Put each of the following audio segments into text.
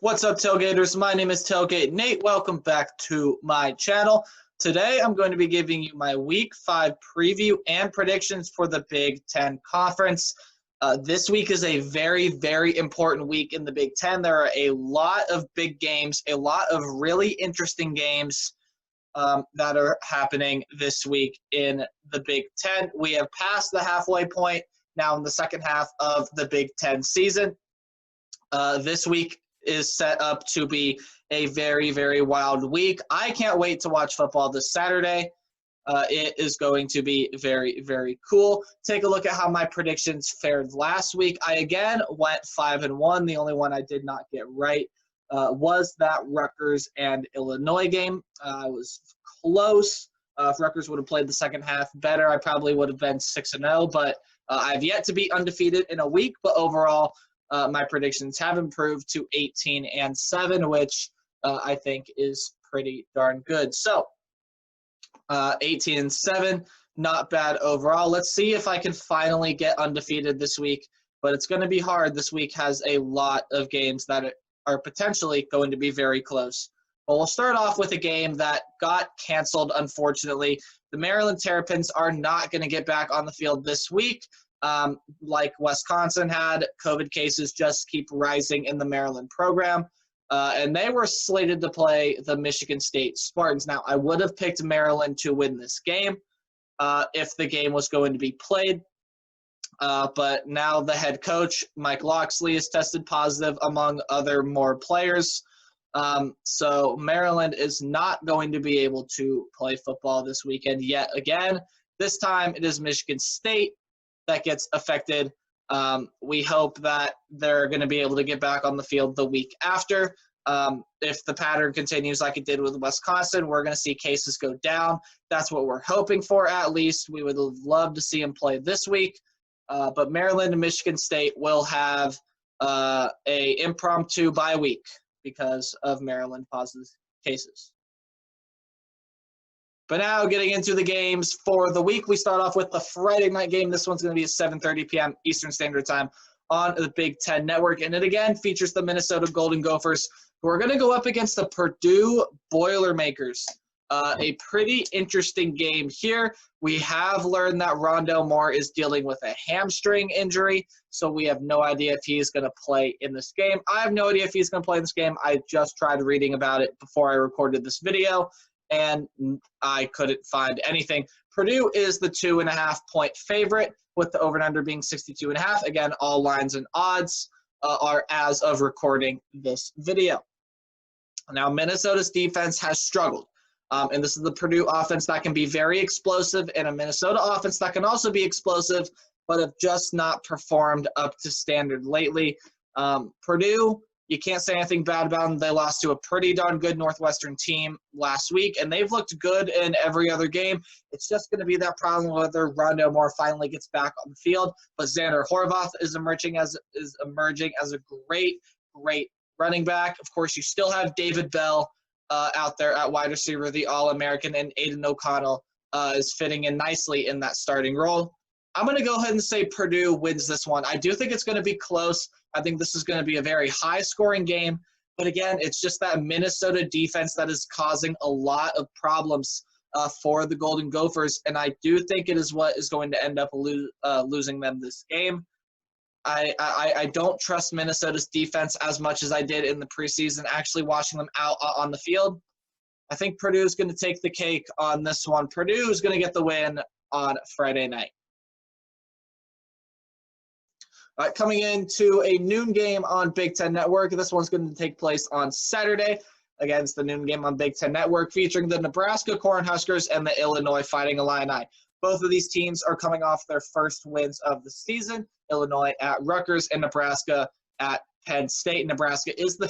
What's up, Tailgaters? My name is Tailgate Nate. Welcome back to my channel. Today, I'm going to be giving you my Week 5 preview and predictions for the Big Ten Conference. This week is a very, very important week in the Big Ten. There are a lot of big games, a lot of really interesting games that are happening this week in the Big Ten. We have passed the halfway point now in the second half of the Big Ten season. This week is set up to be a very, very wild week. I can't wait to watch football this Saturday. It is going to be very, very cool. Take a look at how my predictions fared last week. I again went 5-1. The only one I did not get right was that Rutgers and Illinois game. I was close. If Rutgers would have played the second half better, I probably would have been 6-0. But I've yet to be undefeated in a week. But overall, my predictions have improved to 18-7, which I think is pretty darn good. So 18-7, not bad overall. Let's see if I can finally get undefeated this week, but it's going to be hard. This week has a lot of games that are potentially going to be very close. But we'll start off with a game that got canceled, unfortunately. The Maryland Terrapins are not going to get back on the field this week. Like Wisconsin had, COVID cases just keep rising in the Maryland program. And they were slated to play the Michigan State Spartans. Now, I would have picked Maryland to win this game if the game was going to be played. But now the head coach, Mike Locksley, is tested positive among other more players. So Maryland is not going to be able to play football this weekend yet again. This time it is Michigan State that gets affected. We hope that they're going to be able to get back on the field the week after. If the pattern continues like it did with Wisconsin, we're going to see cases go down. That's what we're hoping for, at least. We would love to see them play this week. But Maryland and Michigan State will have a impromptu bye week because of Maryland positive cases. But now getting into the games for the week, we start off with the Friday night game. This one's going to be at 7:30 p.m. Eastern Standard Time on the Big Ten Network. And it again features the Minnesota Golden Gophers, who are going to go up against the Purdue Boilermakers. A pretty interesting game here. We have learned that Rondale Moore is dealing with a hamstring injury, so we have no idea if he's going to play in this game. I have no idea if he's going to play in this game. I just tried reading about it before I recorded this video, and I couldn't find anything. Purdue is the 2.5-point favorite, with the over and under being 62.5. Again, all lines and odds are as of recording this video. Now, Minnesota's defense has struggled. And this is the Purdue offense that can be very explosive, and a Minnesota offense that can also be explosive, but have just not performed up to standard lately. Purdue, you can't say anything bad about them. They lost to a pretty darn good Northwestern team last week, and they've looked good in every other game. It's just going to be that problem whether Rondale Moore finally gets back on the field. But Xander Horvath is emerging as a great running back. Of course, you still have David Bell out there at wide receiver, the All-American, and Aiden O'Connell is fitting in nicely in that starting role. I'm going to go ahead and say Purdue wins this one. I do think it's going to be close. I think this is going to be a very high-scoring game. But again, it's just that Minnesota defense that is causing a lot of problems for the Golden Gophers, and I do think it is what is going to end up losing them this game. I don't trust Minnesota's defense as much as I did in the preseason, actually watching them out on the field. I think Purdue is going to take the cake on this one. Purdue is going to get the win on Friday night. All right, coming into a noon game on Big Ten Network. This one's going to take place on Saturday. Again, it's the noon game on Big Ten Network featuring the Nebraska Cornhuskers and the Illinois Fighting Illini. Both of these teams are coming off their first wins of the season. Illinois at Rutgers and Nebraska at Penn State. Nebraska is the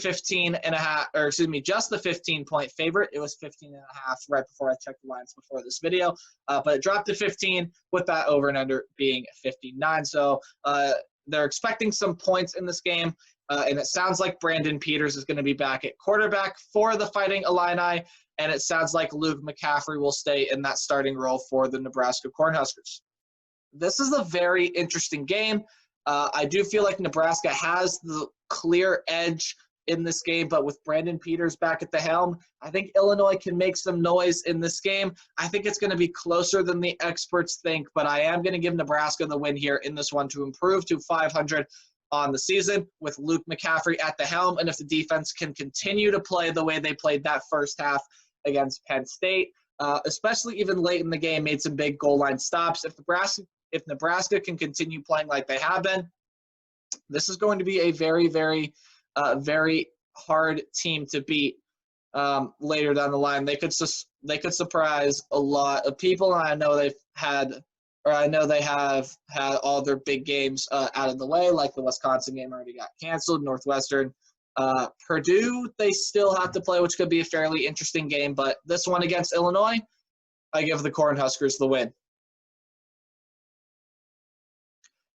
just the 15-point favorite. It was 15.5 right before I checked the lines before this video, but it dropped to 15 with that over and under being 59. So they're expecting some points in this game, and it sounds like Brandon Peters is going to be back at quarterback for the Fighting Illini, and it sounds like Luke McCaffrey will stay in that starting role for the Nebraska Cornhuskers. This is a very interesting game. I do feel like Nebraska has the clear edge in this game, but with Brandon Peters back at the helm, I think Illinois can make some noise in this game. I think it's going to be closer than the experts think, but I am going to give Nebraska the win here in this one to improve to 500 on the season with Luke McCaffrey at the helm. And if the defense can continue to play the way they played that first half against Penn State, especially even late in the game, made some big goal line stops. If Nebraska can continue playing like they have been, this is going to be a very, very hard team to beat later down the line. They could surprise a lot of people, and I know they have had all their big games out of the way, like the Wisconsin game already got canceled. Northwestern, Purdue, they still have to play, which could be a fairly interesting game. But this one against Illinois, I give the Cornhuskers the win.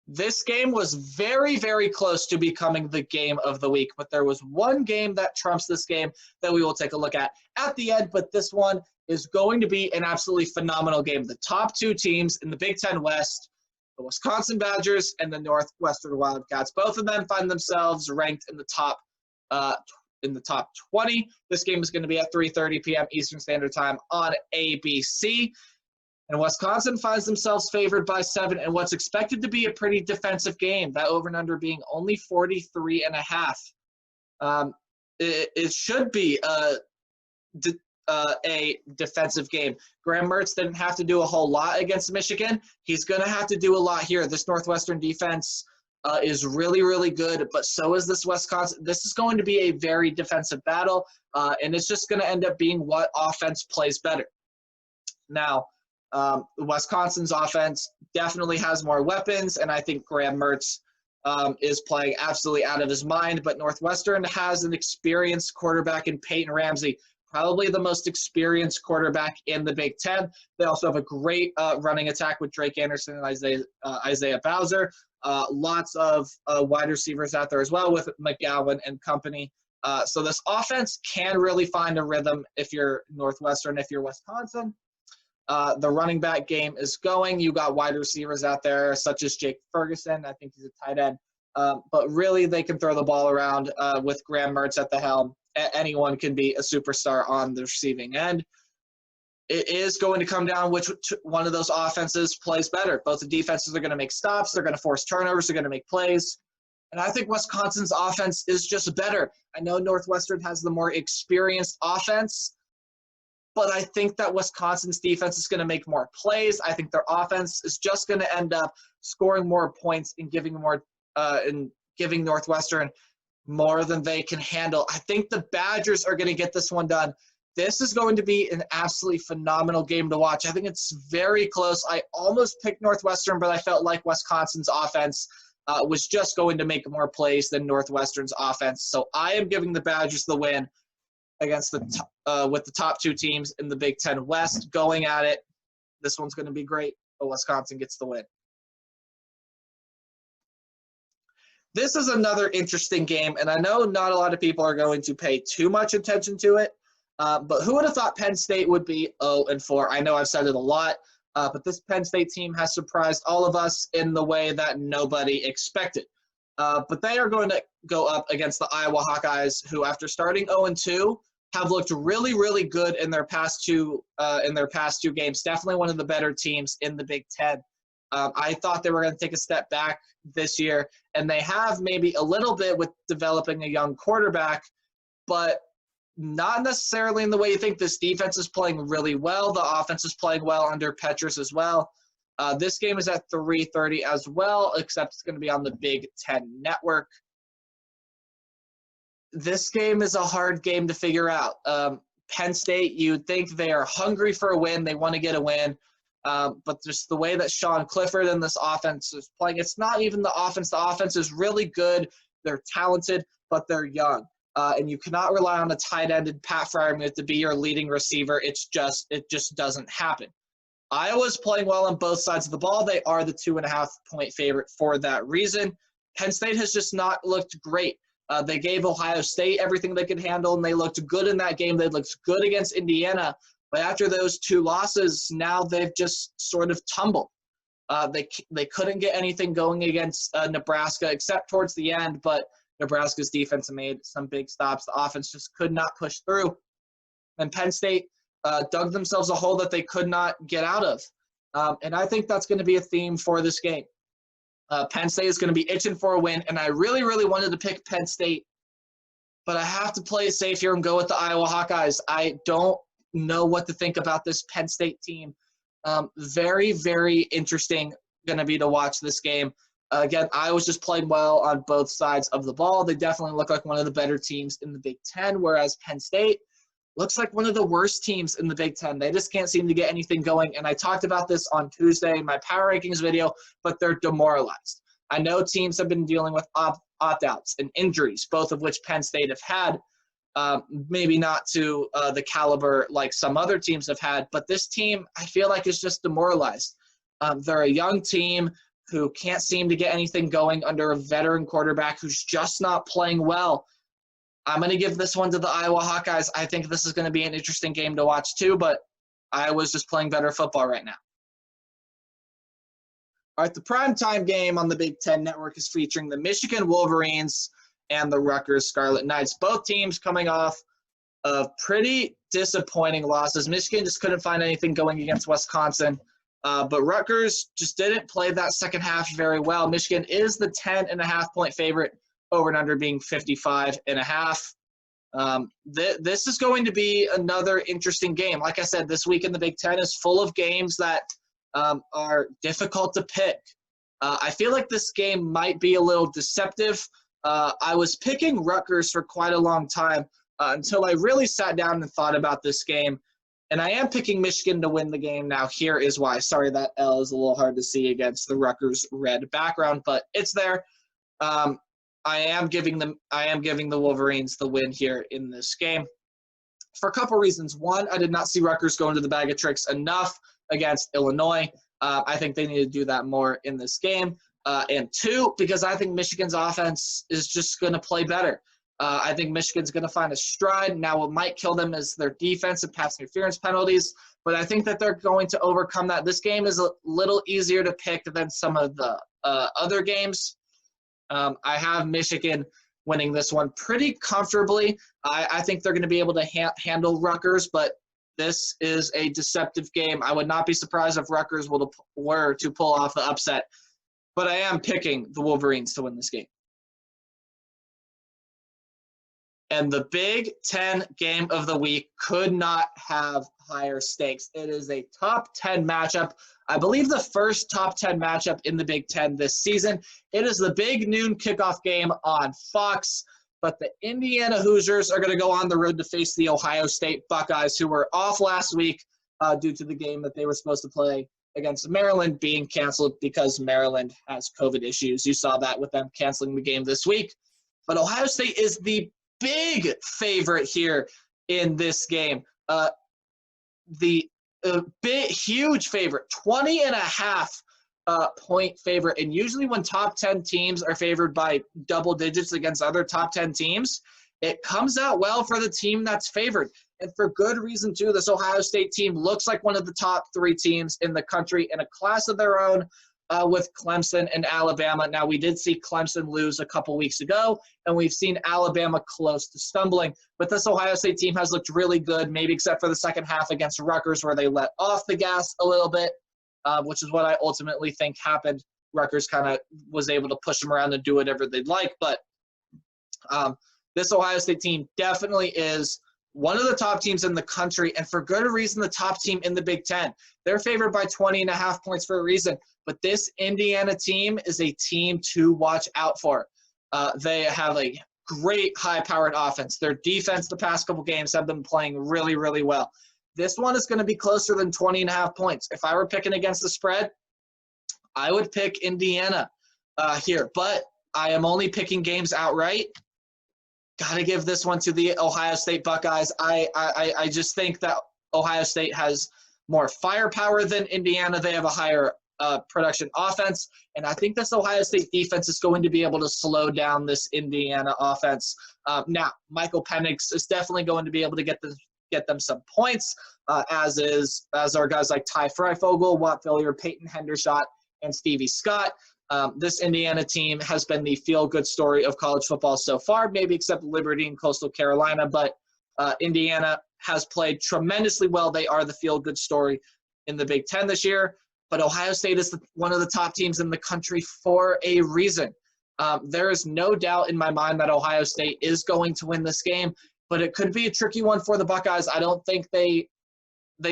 This game was very, very close to becoming the game of the week, but there was one game that trumps this game that we will take a look at the end, but this one is going to be an absolutely phenomenal game. The top two teams in the Big Ten West, the Wisconsin Badgers and the Northwestern Wildcats, both of them find themselves ranked in the top 20. This game is going to be at 3:30 p.m. Eastern Standard Time on ABC. And Wisconsin finds themselves favored by 7 in what's expected to be a pretty defensive game, that over and under being only 43.5. It should be a defensive game. Graham Mertz didn't have to do a whole lot against Michigan. He's going to have to do a lot here. This Northwestern defense is really, really good, but so is this Wisconsin. This is going to be a very defensive battle, and it's just going to end up being what offense plays better. Now, Wisconsin's offense definitely has more weapons, and I think Graham Mertz is playing absolutely out of his mind, but Northwestern has an experienced quarterback in Peyton Ramsey, probably the most experienced quarterback in the Big Ten. They also have a great running attack with Drake Anderson and Isaiah Bowser. Lots of wide receivers out there as well with McGowan and company. So this offense can really find a rhythm if you're Northwestern, if you're Wisconsin. The running back game is going. You got wide receivers out there such as Jake Ferguson. I think he's a tight end. But really, they can throw the ball around with Graham Mertz at the helm. Anyone can be a superstar on the receiving end. It is going to come down which one of those offenses plays better. Both the defenses are going to make stops. They're going to force turnovers. They're going to make plays. And I think Wisconsin's offense is just better. I know Northwestern has the more experienced offense, but I think that Wisconsin's defense is going to make more plays. I think their offense is just going to end up scoring more points and giving Northwestern more than they can handle. I think the Badgers are going to get this one done. This is going to be an absolutely phenomenal game to watch. I think it's very close. I almost picked Northwestern, but I felt like Wisconsin's offense was just going to make more plays than Northwestern's offense. So I am giving the Badgers the win against with the top two teams in the Big Ten West going at it. This one's going to be great, but Wisconsin gets the win. This is another interesting game, and I know not a lot of people are going to pay too much attention to it, but who would have thought Penn State would be 0-4? I know I've said it a lot, but this Penn State team has surprised all of us in the way that nobody expected. But they are going to go up against the Iowa Hawkeyes, who after starting 0-2 have looked really, really good in their past two games. Definitely one of the better teams in the Big Ten. I thought they were going to take a step back this year, and they have maybe a little bit with developing a young quarterback, but not necessarily in the way you think. This defense is playing really well. The offense is playing well under Petrus as well. This game is at 3:30 as well, except it's going to be on the Big Ten Network. This game is a hard game to figure out. Penn State, you'd think they are hungry for a win. They want to get a win. But just the way that Sean Clifford and this offense is playing, it's not even the offense. The offense is really good. They're talented, but they're young. And you cannot rely on a tight-ended Pat Freiermuth to be your leading receiver. It just doesn't happen. Iowa's playing well on both sides of the ball. They are the 2.5-point favorite for that reason. Penn State has just not looked great. They gave Ohio State everything they could handle, and they looked good in that game. They looked good against Indiana. But after those two losses, now they've just sort of tumbled. They couldn't get anything going against Nebraska except towards the end, but Nebraska's defense made some big stops. The offense just could not push through. And Penn State dug themselves a hole that they could not get out of. And I think that's going to be a theme for this game. Penn State is going to be itching for a win, and I really, really wanted to pick Penn State, but I have to play it safe here and go with the Iowa Hawkeyes. I don't know what to think about this Penn State team. Very, very interesting going to be to watch this game. Again, Iowa's just played well on both sides of the ball. They definitely look like one of the better teams in the Big Ten, whereas Penn State looks like one of the worst teams in the Big Ten. They just can't seem to get anything going. And I talked about this on Tuesday in my Power Rankings video, but they're demoralized. I know teams have been dealing with opt-outs and injuries, both of which Penn State have had. Maybe not to the caliber like some other teams have had, but this team, I feel like, is just demoralized. They're a young team who can't seem to get anything going under a veteran quarterback who's just not playing well. I'm going to give this one to the Iowa Hawkeyes. I think this is going to be an interesting game to watch too, but Iowa's just playing better football right now. All right, the primetime game on the Big Ten Network is featuring the Michigan Wolverines and the Rutgers Scarlet Knights. Both teams coming off of pretty disappointing losses. Michigan just couldn't find anything going against Wisconsin, but Rutgers just didn't play that second half very well. Michigan is the 10.5-point favorite, over and under being 55.5. This is going to be another interesting game. Like I said, this week in the Big Ten is full of games that are difficult to pick. I feel like this game might be a little deceptive. I was picking Rutgers for quite a long time until I really sat down and thought about this game. And I am picking Michigan to win the game. Now, here is why. Sorry, that L is a little hard to see against the Rutgers red background, but it's there. I am giving the Wolverines the win here in this game for a couple reasons. One, I did not see Rutgers go into the bag of tricks enough against Illinois. I think they need to do that more in this game. And two, because I think Michigan's offense is just going to play better. I think Michigan's going to find a stride. Now, what might kill them is their defense and pass interference penalties, but I think that they're going to overcome that. This game is a little easier to pick than some of the other games. I have Michigan winning this one pretty comfortably. I think they're going to be able to handle Rutgers, but this is a deceptive game. I would not be surprised if Rutgers were to pull off the upset, but I am picking the Wolverines to win this game. And the Big Ten game of the week could not have higher stakes. It is a top 10 matchup. I believe the first top 10 matchup in the Big Ten this season. It is the big noon kickoff game on Fox, but the Indiana Hoosiers are going to go on the road to face the Ohio State Buckeyes, who were off last week due to the game that they were supposed to play against Maryland being canceled because Maryland has COVID issues. You saw that with them canceling the game this week. But Ohio State is the big favorite here in this game. Huge favorite, 20.5 point favorite. And usually when top 10 teams are favored by double digits against other top 10 teams, it comes out well for the team that's favored. And for good reason, too. This Ohio State team looks like one of the top 3 teams in the country in a class of their own, with Clemson and Alabama. Now, we did see Clemson lose a couple weeks ago, and we've seen Alabama close to stumbling. But this Ohio State team has looked really good, maybe except for the second half against Rutgers where they let off the gas a little bit, which is what I ultimately think happened. Rutgers kind of was able to push them around and do whatever they'd like. But this Ohio State team definitely is one of the top teams in the country, and for good reason, the top team in the Big Ten. They're favored by 20.5 points for a reason. But this Indiana team is a team to watch out for. They have a great high-powered offense. Their defense the past couple games have been playing really, really well. This one is going to be closer than 20.5 points. If I were picking against the spread, I would pick Indiana here. But I am only picking games outright. Got to give this one to the Ohio State Buckeyes. I just think that Ohio State has more firepower than Indiana. They have a higher production offense, and I think this Ohio State defense is going to be able to slow down this Indiana offense. Now, Michael Penix is definitely going to be able to get them some points, as are guys like Ty Freifogel, Watt Fillier, Peyton Hendershot, and Stevie Scott. This Indiana team has been the feel-good story of college football so far, maybe except Liberty and Coastal Carolina, but Indiana has played tremendously well. They are the feel-good story in the Big Ten this year, but Ohio State is one of the top teams in the country for a reason. There is no doubt in my mind that Ohio State is going to win this game, but it could be a tricky one for the Buckeyes. I don't think they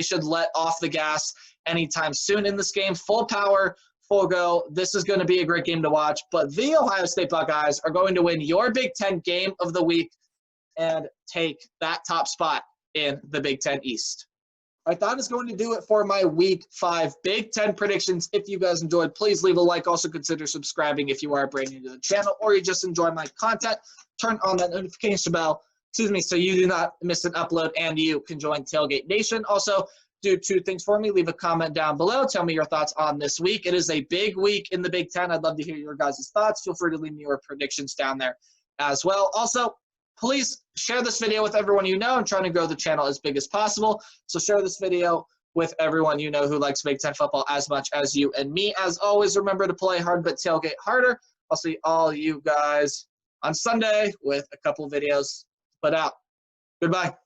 should let off the gas anytime soon in this game. Full power, full go. This is going to be a great game to watch, but the Ohio State Buckeyes are going to win your Big Ten game of the week and take that top spot in the Big Ten East. All right, that is going to do it for my Week 5 Big Ten predictions. If you guys enjoyed, please leave a like. Also consider subscribing if you are brand new to the channel or you just enjoy my content. Turn on that notification bell, so you do not miss an upload and you can join Tailgate Nation. Also, do 2 things for me. Leave a comment down below. Tell me your thoughts on this week. It is a big week in the Big Ten. I'd love to hear your guys' thoughts. Feel free to leave me your predictions down there as well. Also, please share this video with everyone you know. I'm trying to grow the channel as big as possible. So share this video with everyone you know who likes Big Ten football as much as you and me. As always, remember to play hard but tailgate harder. I'll see all you guys on Sunday with a couple videos put out. Goodbye.